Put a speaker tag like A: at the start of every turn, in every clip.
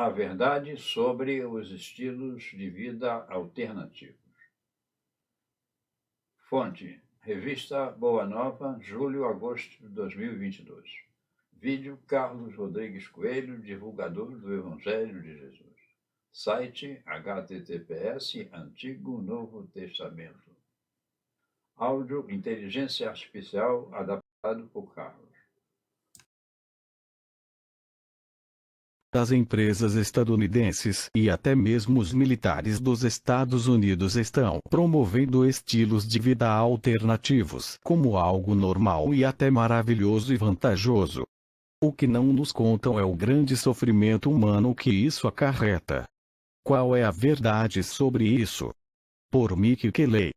A: A verdade sobre os estilos de vida alternativos. Fonte: Revista Boa Nova, julho-agosto de 2022. Vídeo: Carlos Rodrigues Coelho, divulgador do Evangelho de Jesus. Site: https Antigo Novo Testamento. Áudio: Inteligência Artificial adaptado por Carlos.
B: As empresas estadunidenses e até mesmo os militares dos Estados Unidos estão promovendo estilos de vida alternativos como algo normal e até maravilhoso e vantajoso. O que não nos contam é o grande sofrimento humano que isso acarreta. Qual é a verdade sobre isso? Por Mick Kelley.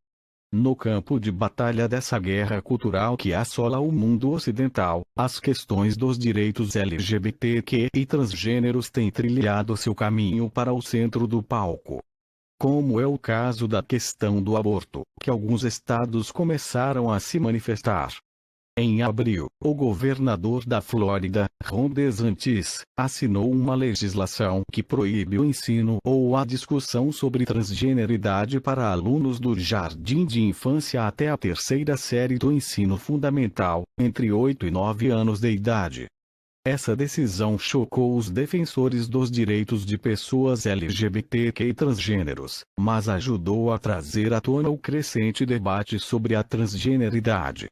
B: No campo de batalha dessa guerra cultural que assola o mundo ocidental, as questões dos direitos LGBTQ e transgêneros têm trilhado seu caminho para o centro do palco. Como é o caso da questão do aborto, que alguns estados começaram a se manifestar. Em abril, o governador da Flórida, Ron DeSantis, assinou uma legislação que proíbe o ensino ou a discussão sobre transgeneridade para alunos do jardim de infância até a terceira série do ensino fundamental, entre 8 e 9 anos de idade. Essa decisão chocou os defensores dos direitos de pessoas LGBTQ e transgêneros, mas ajudou a trazer à tona o crescente debate sobre a transgeneridade.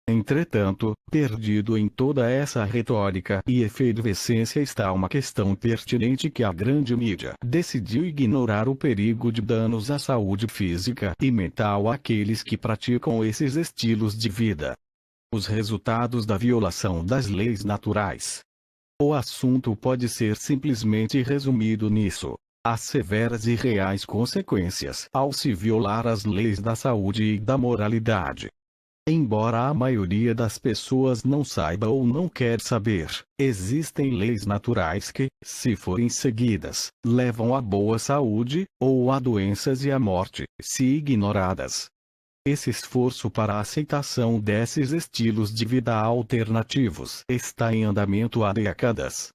B: Entretanto, perdido em toda essa retórica e efervescência está uma questão pertinente que a grande mídia decidiu ignorar: o perigo de danos à saúde física e mental àqueles que praticam esses estilos de vida. Os resultados da violação das leis naturais. O assunto pode ser simplesmente resumido nisso: há severas e reais consequências ao se violar as leis da saúde e da moralidade. Embora a maioria das pessoas não saiba ou não quer saber, existem leis naturais que, se forem seguidas, levam à boa saúde, ou a doenças e à morte, se ignoradas. Esse esforço para a aceitação desses estilos de vida alternativos está em andamento há décadas.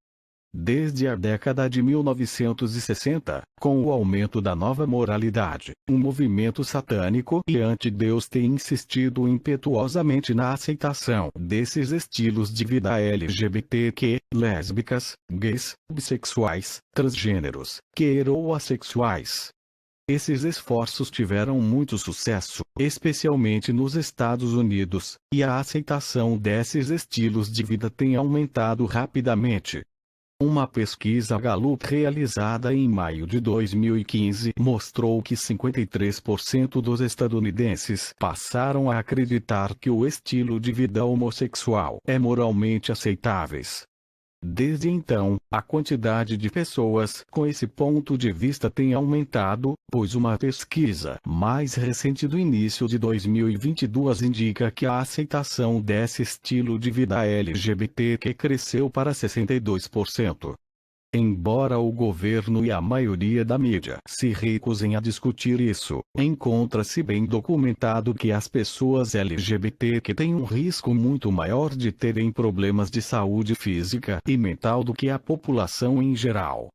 B: Desde a década de 1960, com o aumento da nova moralidade, um movimento satânico e anti-Deus tem insistido impetuosamente na aceitação desses estilos de vida LGBTQ, lésbicas, gays, bissexuais, transgêneros, queer ou assexuais. Esses esforços tiveram muito sucesso, especialmente nos Estados Unidos, e a aceitação desses estilos de vida tem aumentado rapidamente. Uma pesquisa Gallup realizada em maio de 2015 mostrou que 53% dos estadunidenses passaram a acreditar que o estilo de vida homossexual é moralmente aceitável. Desde então, a quantidade de pessoas com esse ponto de vista tem aumentado, pois uma pesquisa mais recente do início de 2022 indica que a aceitação desse estilo de vida LGBTQ cresceu para 62%. Embora o governo e a maioria da mídia se recusem a discutir isso, encontra-se bem documentado que as pessoas LGBTQ têm um risco muito maior de terem problemas de saúde física e mental do que a população em geral.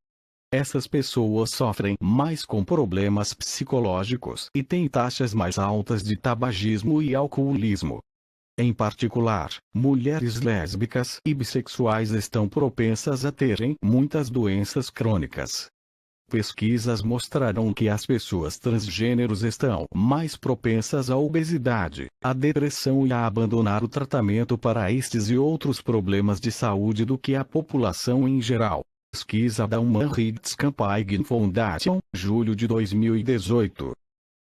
B: Essas pessoas sofrem mais com problemas psicológicos e têm taxas mais altas de tabagismo e alcoolismo. Em particular, mulheres lésbicas e bissexuais estão propensas a terem muitas doenças crônicas. Pesquisas mostraram que as pessoas transgêneros estão mais propensas à obesidade, à depressão e a abandonar o tratamento para estes e outros problemas de saúde do que a população em geral. Pesquisa da Human Rights Campaign Foundation, julho de 2018.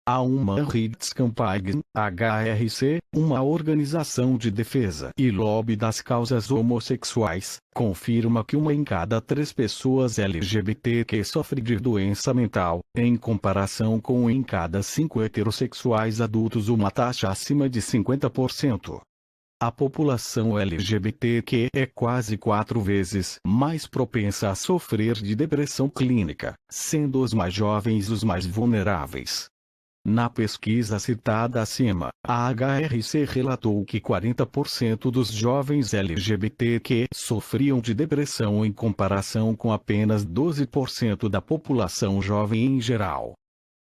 B: A Human Rights Campaign, HRC, uma organização de defesa e lobby das causas homossexuais, confirma que 1 em cada 3 pessoas LGBTQ sofre de doença mental, em comparação com 1 em cada 5 heterossexuais adultos, uma taxa acima de 50%. A população LGBTQ é quase 4 vezes mais propensa a sofrer de depressão clínica, sendo os mais jovens os mais vulneráveis. Na pesquisa citada acima, a HRC relatou que 40% dos jovens LGBTQ sofriam de depressão em comparação com apenas 12% da população jovem em geral.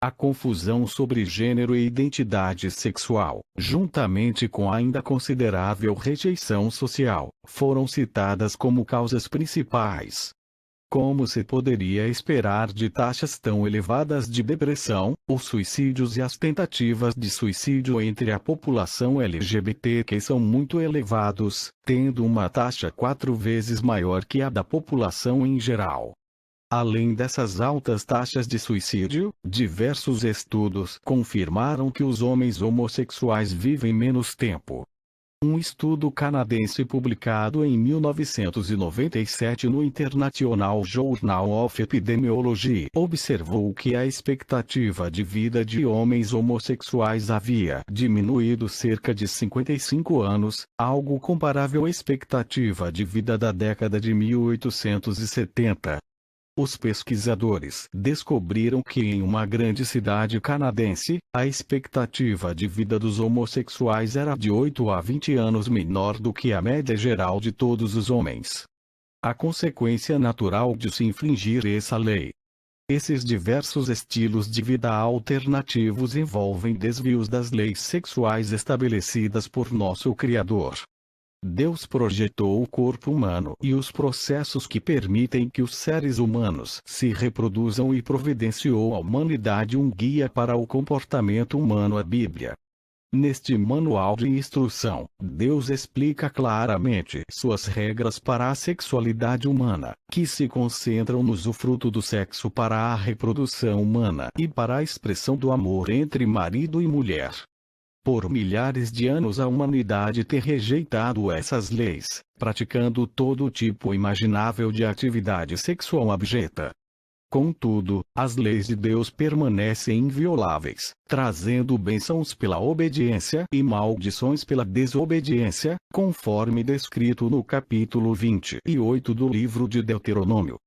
B: A confusão sobre gênero e identidade sexual, juntamente com a ainda considerável rejeição social, foram citadas como causas principais. Como se poderia esperar de taxas tão elevadas de depressão, os suicídios e as tentativas de suicídio entre a população LGBTQ são muito elevados, tendo uma taxa 4 vezes maior que a da população em geral. Além dessas altas taxas de suicídio, diversos estudos confirmaram que os homens homossexuais vivem menos tempo. Um estudo canadense publicado em 1997 no International Journal of Epidemiology observou que a expectativa de vida de homens homossexuais havia diminuído cerca de 55 anos, algo comparável à expectativa de vida da década de 1870. Os pesquisadores descobriram que em uma grande cidade canadense, a expectativa de vida dos homossexuais era de 8 a 20 anos menor do que a média geral de todos os homens. A consequência natural de se infringir essa lei. Esses diversos estilos de vida alternativos envolvem desvios das leis sexuais estabelecidas por nosso Criador. Deus projetou o corpo humano e os processos que permitem que os seres humanos se reproduzam e providenciou à humanidade um guia para o comportamento humano, a Bíblia. Neste manual de instrução, Deus explica claramente suas regras para a sexualidade humana, que se concentram no usufruto do sexo para a reprodução humana e para a expressão do amor entre marido e mulher. Por milhares de anos a humanidade tem rejeitado essas leis, praticando todo tipo imaginável de atividade sexual abjeta. Contudo, as leis de Deus permanecem invioláveis, trazendo bênçãos pela obediência e maldições pela desobediência, conforme descrito no capítulo 28 do livro de Deuteronômio.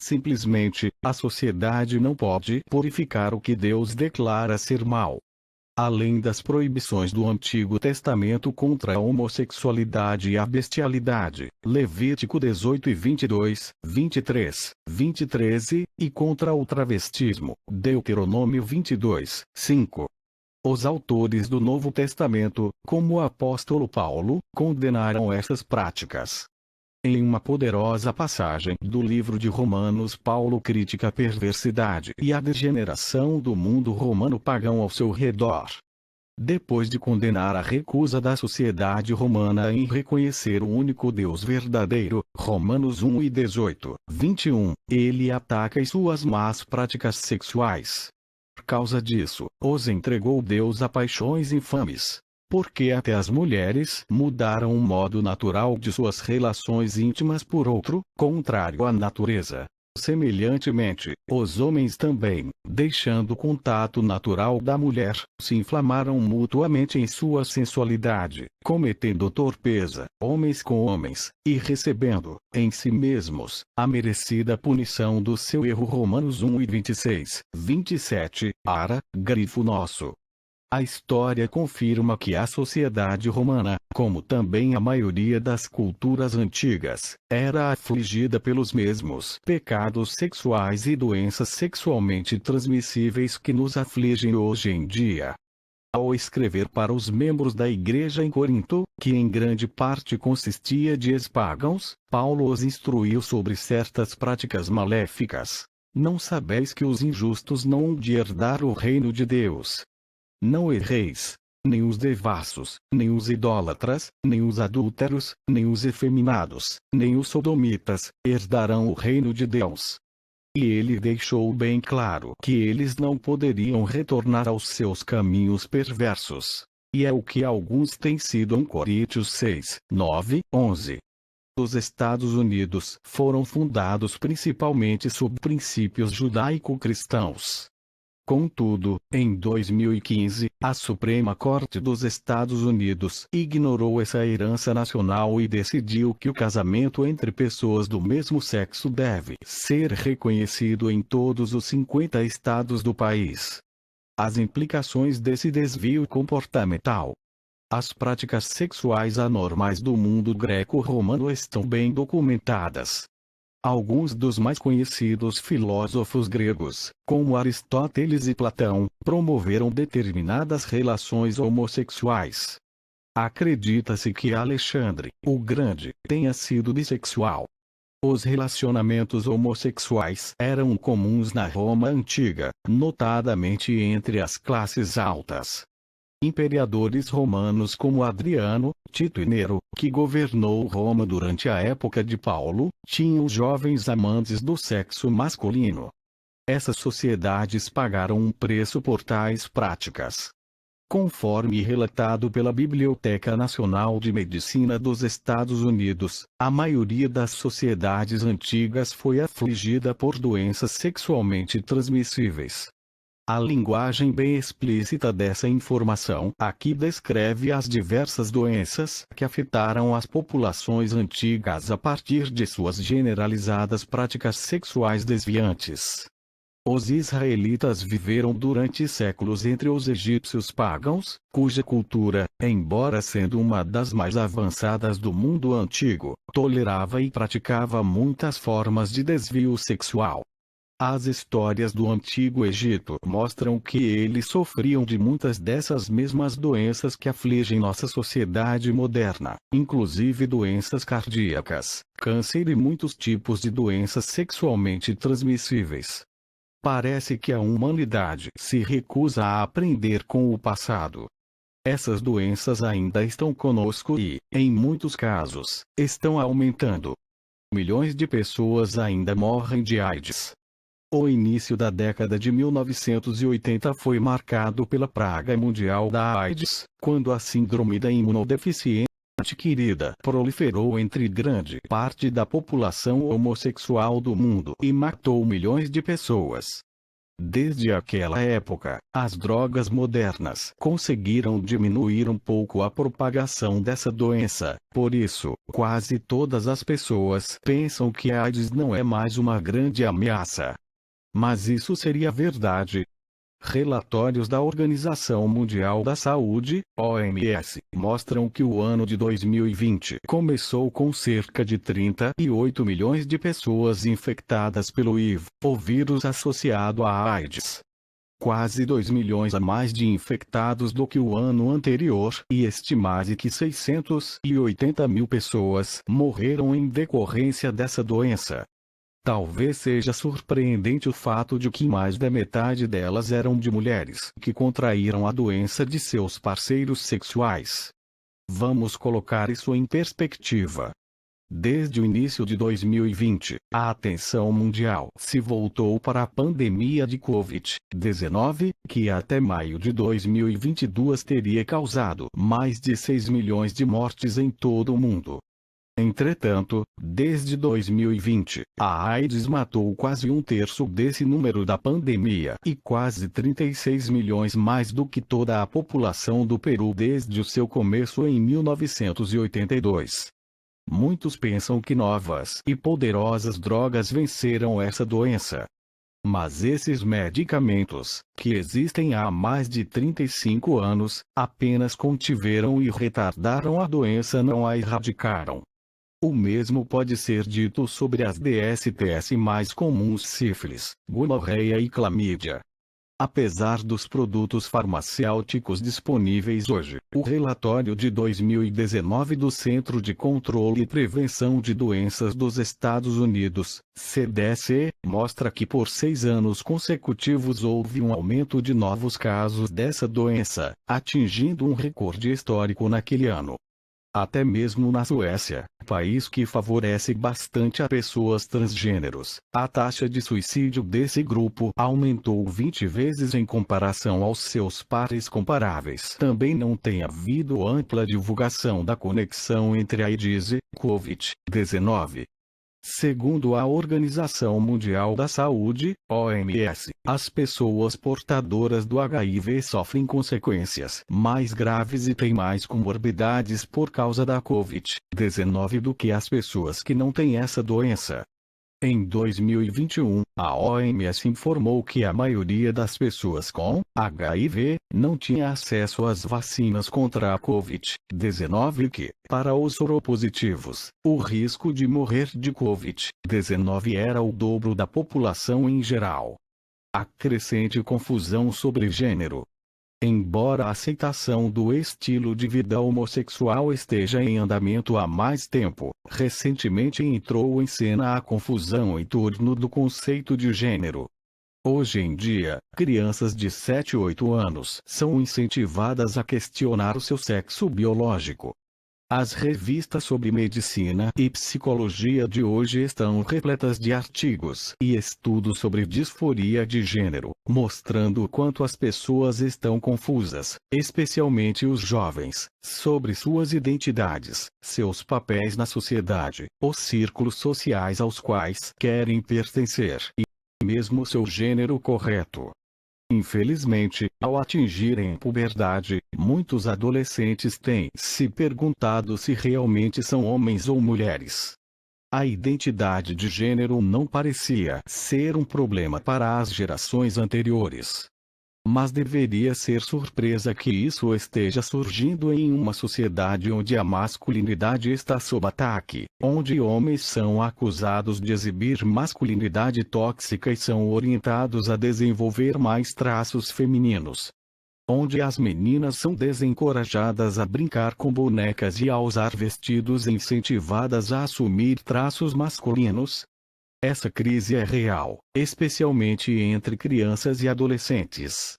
B: Simplesmente, a sociedade não pode purificar o que Deus declara ser mal. Além das proibições do Antigo Testamento contra a homossexualidade e a bestialidade, Levítico 18 e 22, 23, 13, e contra o travestismo, Deuteronômio 22, 5. Os autores do Novo Testamento, como o apóstolo Paulo, condenaram essas práticas. Em uma poderosa passagem do livro de Romanos, Paulo critica a perversidade e a degeneração do mundo romano pagão ao seu redor. Depois de condenar a recusa da sociedade romana em reconhecer o único Deus verdadeiro, Romanos 1 e 18, 21, ele ataca as suas más práticas sexuais. Por causa disso, os entregou Deus a paixões infames. Porque até as mulheres mudaram o modo natural de suas relações íntimas por outro, contrário à natureza. Semelhantemente, os homens também, deixando o contato natural da mulher, se inflamaram mutuamente em sua sensualidade, cometendo torpeza, homens com homens, e recebendo, em si mesmos, a merecida punição do seu erro. Romanos 1 e 26, 27, ara, grifo nosso. A história confirma que a sociedade romana, como também a maioria das culturas antigas, era afligida pelos mesmos pecados sexuais e doenças sexualmente transmissíveis que nos afligem hoje em dia. Ao escrever para os membros da igreja em Corinto, que em grande parte consistia de ex-pagãos, Paulo os instruiu sobre certas práticas maléficas. Não sabeis que os injustos não hão de herdar o reino de Deus? Não erreis, nem os devassos, nem os idólatras, nem os adúlteros, nem os efeminados, nem os sodomitas, herdarão o reino de Deus. E ele deixou bem claro que eles não poderiam retornar aos seus caminhos perversos. E é o que alguns têm sido. 1 Coríntios 6, 9, 11. Os Estados Unidos foram fundados principalmente sob princípios judaico-cristãos. Contudo, em 2015, a Suprema Corte dos Estados Unidos ignorou essa herança nacional e decidiu que o casamento entre pessoas do mesmo sexo deve ser reconhecido em todos os 50 estados do país. As implicações desse desvio comportamental. As práticas sexuais anormais do mundo greco-romano estão bem documentadas. Alguns dos mais conhecidos filósofos gregos, como Aristóteles e Platão, promoveram determinadas relações homossexuais. Acredita-se que Alexandre, o Grande, tenha sido bissexual. Os relacionamentos homossexuais eram comuns na Roma antiga, notadamente entre as classes altas. Imperadores romanos como Adriano, Tito e Nero, que governou Roma durante a época de Paulo, tinham jovens amantes do sexo masculino. Essas sociedades pagaram um preço por tais práticas. Conforme relatado pela Biblioteca Nacional de Medicina dos Estados Unidos, a maioria das sociedades antigas foi afligida por doenças sexualmente transmissíveis. A linguagem bem explícita dessa informação aqui descreve as diversas doenças que afetaram as populações antigas a partir de suas generalizadas práticas sexuais desviantes. Os israelitas viveram durante séculos entre os egípcios pagãos, cuja cultura, embora sendo uma das mais avançadas do mundo antigo, tolerava e praticava muitas formas de desvio sexual. As histórias do Antigo Egito mostram que eles sofriam de muitas dessas mesmas doenças que afligem nossa sociedade moderna, inclusive doenças cardíacas, câncer e muitos tipos de doenças sexualmente transmissíveis. Parece que a humanidade se recusa a aprender com o passado. Essas doenças ainda estão conosco e, em muitos casos, estão aumentando. Milhões de pessoas ainda morrem de AIDS. O início da década de 1980 foi marcado pela praga mundial da AIDS, quando a síndrome da imunodeficiência adquirida proliferou entre grande parte da população homossexual do mundo e matou milhões de pessoas. Desde aquela época, as drogas modernas conseguiram diminuir um pouco a propagação dessa doença, por isso, quase todas as pessoas pensam que a AIDS não é mais uma grande ameaça. Mas isso seria verdade? Relatórios da Organização Mundial da Saúde, OMS, mostram que o ano de 2020 começou com cerca de 38 milhões de pessoas infectadas pelo HIV, o vírus associado à AIDS. Quase 2 milhões a mais de infectados do que o ano anterior, e estima-se que 680 mil pessoas morreram em decorrência dessa doença. Talvez seja surpreendente o fato de que mais da metade delas eram de mulheres que contraíram a doença de seus parceiros sexuais. Vamos colocar isso em perspectiva. Desde o início de 2020, a atenção mundial se voltou para a pandemia de Covid-19, que até maio de 2022 teria causado mais de 6 milhões de mortes em todo o mundo. Entretanto, desde 2020, a AIDS matou quase um terço desse número da pandemia e quase 36 milhões mais do que toda a população do Peru desde o seu começo em 1982. Muitos pensam que novas e poderosas drogas venceram essa doença. Mas esses medicamentos, que existem há mais de 35 anos, apenas contiveram e retardaram a doença, não a erradicaram. O mesmo pode ser dito sobre as DSTs mais comuns: sífilis, gonorreia e clamídia. Apesar dos produtos farmacêuticos disponíveis hoje, o relatório de 2019 do Centro de Controle e Prevenção de Doenças dos Estados Unidos, CDC, mostra que por 6 anos consecutivos houve um aumento de novos casos dessa doença, atingindo um recorde histórico naquele ano. Até mesmo na Suécia, país que favorece bastante a pessoas transgêneros, a taxa de suicídio desse grupo aumentou 20 vezes em comparação aos seus pares comparáveis. Também não tem havido ampla divulgação da conexão entre a AIDS e Covid-19. Segundo a Organização Mundial da Saúde, OMS, as pessoas portadoras do HIV sofrem consequências mais graves e têm mais comorbidades por causa da Covid-19 do que as pessoas que não têm essa doença. Em 2021, a OMS informou que a maioria das pessoas com HIV não tinha acesso às vacinas contra a Covid-19 e que, para os soropositivos, o risco de morrer de Covid-19 era o dobro da população em geral. A crescente confusão sobre gênero. Embora a aceitação do estilo de vida homossexual esteja em andamento há mais tempo, recentemente entrou em cena a confusão em torno do conceito de gênero. Hoje em dia, crianças de 7 e 8 anos são incentivadas a questionar o seu sexo biológico. As revistas sobre medicina e psicologia de hoje estão repletas de artigos e estudos sobre disforia de gênero, mostrando o quanto as pessoas estão confusas, especialmente os jovens, sobre suas identidades, seus papéis na sociedade, os círculos sociais aos quais querem pertencer e mesmo seu gênero correto. Infelizmente, ao atingirem a puberdade, muitos adolescentes têm se perguntado se realmente são homens ou mulheres. A identidade de gênero não parecia ser um problema para as gerações anteriores. Mas deveria ser surpresa que isso esteja surgindo em uma sociedade onde a masculinidade está sob ataque, onde homens são acusados de exibir masculinidade tóxica e são orientados a desenvolver mais traços femininos. Onde as meninas são desencorajadas a brincar com bonecas e a usar vestidos e incentivadas a assumir traços masculinos. Essa crise é real, especialmente entre crianças e adolescentes.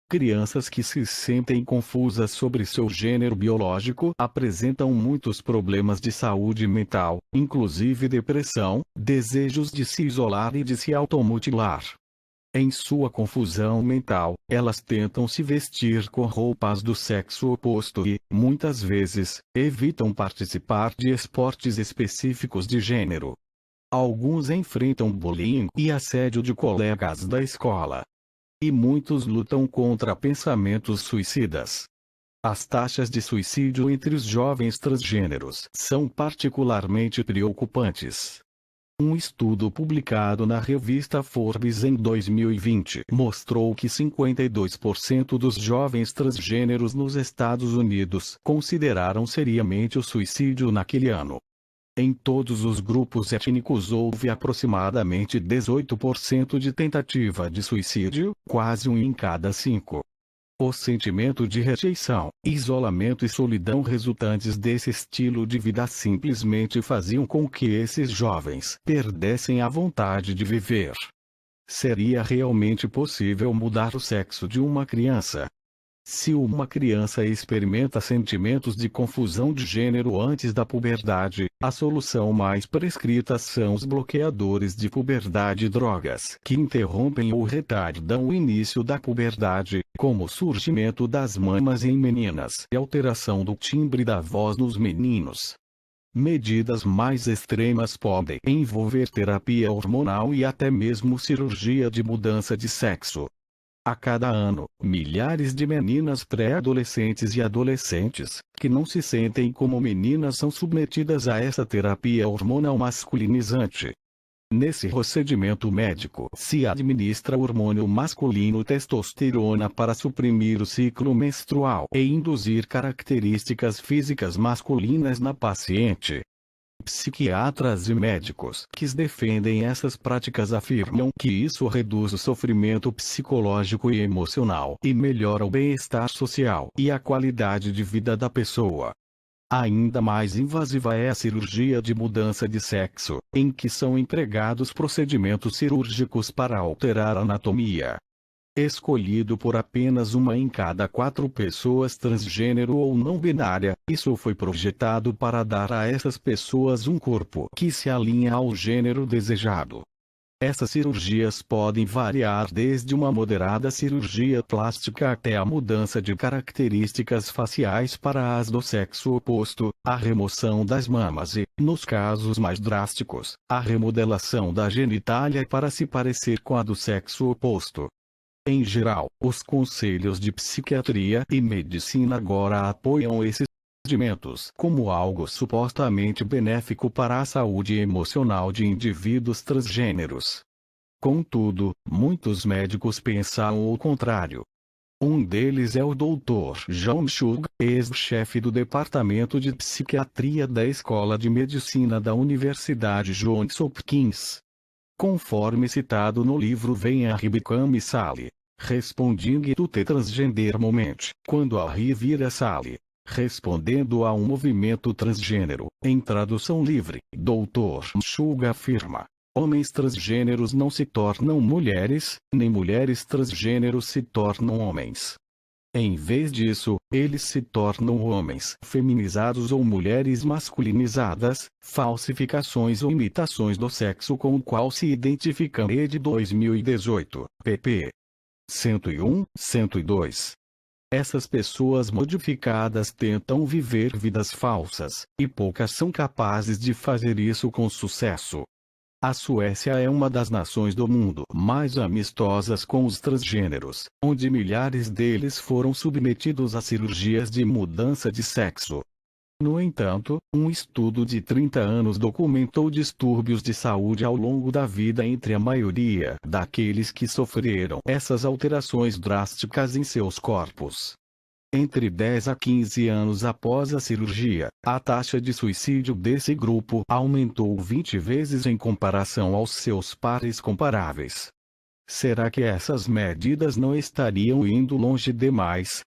B: Crianças que se sentem confusas sobre seu gênero biológico apresentam muitos problemas de saúde mental, inclusive depressão, desejos de se isolar e de se automutilar. Em sua confusão mental, elas tentam se vestir com roupas do sexo oposto e, muitas vezes, evitam participar de esportes específicos de gênero. Alguns enfrentam bullying e assédio de colegas da escola. E muitos lutam contra pensamentos suicidas. As taxas de suicídio entre os jovens transgêneros são particularmente preocupantes. Um estudo publicado na revista Forbes em 2020 mostrou que 52% dos jovens transgêneros nos Estados Unidos consideraram seriamente o suicídio naquele ano. Em todos os grupos étnicos houve aproximadamente 18% de tentativa de suicídio, quase 1 em cada 5. O sentimento de rejeição, isolamento e solidão resultantes desse estilo de vida simplesmente faziam com que esses jovens perdessem a vontade de viver. Seria realmente possível mudar o sexo de uma criança? Se uma criança experimenta sentimentos de confusão de gênero antes da puberdade, a solução mais prescrita são os bloqueadores de puberdade e drogas que interrompem ou retardam o início da puberdade, como o surgimento das mamas em meninas e alteração do timbre da voz nos meninos. Medidas mais extremas podem envolver terapia hormonal e até mesmo cirurgia de mudança de sexo. A cada ano, milhares de meninas pré-adolescentes e adolescentes, que não se sentem como meninas, são submetidas a essa terapia hormonal masculinizante. Nesse procedimento médico, se administra o hormônio masculino testosterona para suprimir o ciclo menstrual e induzir características físicas masculinas na paciente. Psiquiatras e médicos que defendem essas práticas afirmam que isso reduz o sofrimento psicológico e emocional e melhora o bem-estar social e a qualidade de vida da pessoa. Ainda mais invasiva é a cirurgia de mudança de sexo, em que são empregados procedimentos cirúrgicos para alterar a anatomia. Escolhido por apenas 1 em cada 4 pessoas transgênero ou não binária, isso foi projetado para dar a essas pessoas um corpo que se alinha ao gênero desejado. Essas cirurgias podem variar desde uma moderada cirurgia plástica até a mudança de características faciais para as do sexo oposto, a remoção das mamas e, nos casos mais drásticos, a remodelação da genitália para se parecer com a do sexo oposto. Em geral, os conselhos de psiquiatria e medicina agora apoiam esses como algo supostamente benéfico para a saúde emocional de indivíduos transgêneros. Contudo, muitos médicos pensam o contrário. Um deles é o Dr. John Shug, ex-chefe do Departamento de Psiquiatria da Escola de Medicina da Universidade Johns Hopkins. Conforme citado no livro Venha Become Sally, Responding to the Transgender Moment, quando a vira Sally, respondendo a um movimento transgênero, em tradução livre, Dr. Shug afirma: homens transgêneros não se tornam mulheres, nem mulheres transgêneros se tornam homens. Em vez disso, eles se tornam homens feminizados ou mulheres masculinizadas, falsificações ou imitações do sexo com o qual se identificam. De 2018, pp. 101, 102. Essas pessoas modificadas tentam viver vidas falsas, e poucas são capazes de fazer isso com sucesso. A Suécia é uma das nações do mundo mais amistosas com os transgêneros, onde milhares deles foram submetidos a cirurgias de mudança de sexo. No entanto, um estudo de 30 anos documentou distúrbios de saúde ao longo da vida entre a maioria daqueles que sofreram essas alterações drásticas em seus corpos. Entre 10 a 15 anos após a cirurgia, a taxa de suicídio desse grupo aumentou 20 vezes em comparação aos seus pares comparáveis. Será que essas medidas não estariam indo longe demais?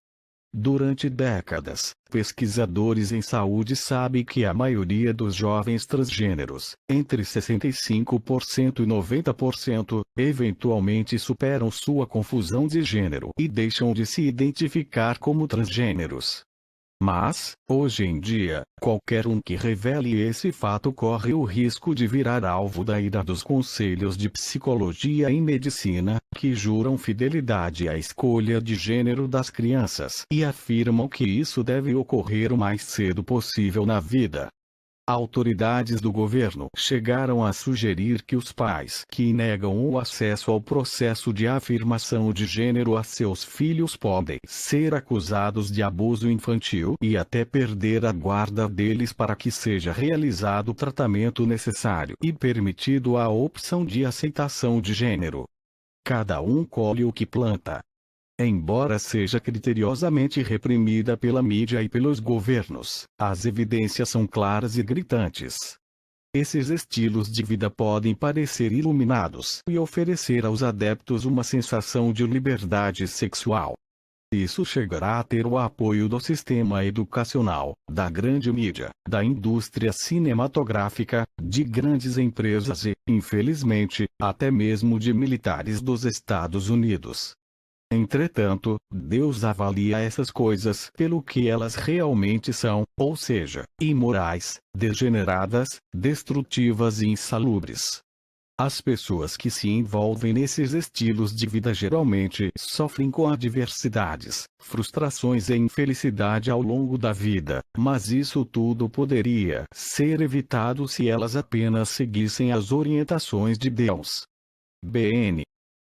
B: Durante décadas, pesquisadores em saúde sabem que a maioria dos jovens transgêneros, entre 65% e 90%, eventualmente superam sua confusão de gênero e deixam de se identificar como transgêneros. Mas, hoje em dia, qualquer um que revele esse fato corre o risco de virar alvo da ira dos conselhos de psicologia e medicina, que juram fidelidade à escolha de gênero das crianças e afirmam que isso deve ocorrer o mais cedo possível na vida. Autoridades do governo chegaram a sugerir que os pais que negam o acesso ao processo de afirmação de gênero a seus filhos podem ser acusados de abuso infantil e até perder a guarda deles para que seja realizado o tratamento necessário e permitido a opção de aceitação de gênero. Cada um colhe o que planta. Embora seja criteriosamente reprimida pela mídia e pelos governos, as evidências são claras e gritantes. Esses estilos de vida podem parecer iluminados e oferecer aos adeptos uma sensação de liberdade sexual. Isso chegará a ter o apoio do sistema educacional, da grande mídia, da indústria cinematográfica, de grandes empresas e, infelizmente, até mesmo de militares dos Estados Unidos. Entretanto, Deus avalia essas coisas pelo que elas realmente são, ou seja, imorais, degeneradas, destrutivas e insalubres. As pessoas que se envolvem nesses estilos de vida geralmente sofrem com adversidades, frustrações e infelicidade ao longo da vida, mas isso tudo poderia ser evitado se elas apenas seguissem as orientações de Deus. BN